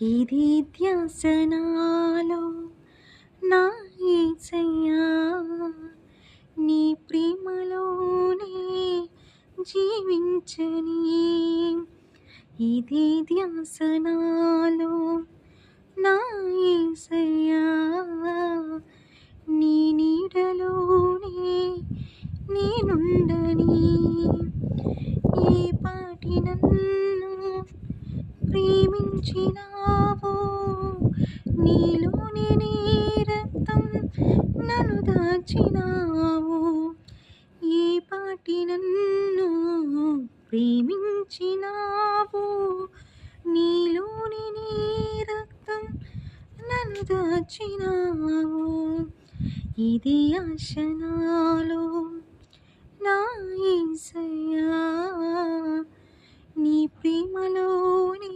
ఇది ధ్యాసనాలో నా యేసయ్యా, నీ ప్రేమలోనే జీవించని. ఇది ధ్యాసనాలో నా యేసయ్యా, నీ నీడలోనే నేనుండని. ఏ పాటి నన్ను ప్రేమించినావో, నీలోనే నీ రక్తం నన్ను దాచినావు. ఏ పాటి నన్ను ప్రేమించినావో, నీలోనే నీ రక్తం నన్ను దాచినావు. ఇది ఆశనాలో నా యేసయ్యా, నీ ప్రేమలోనే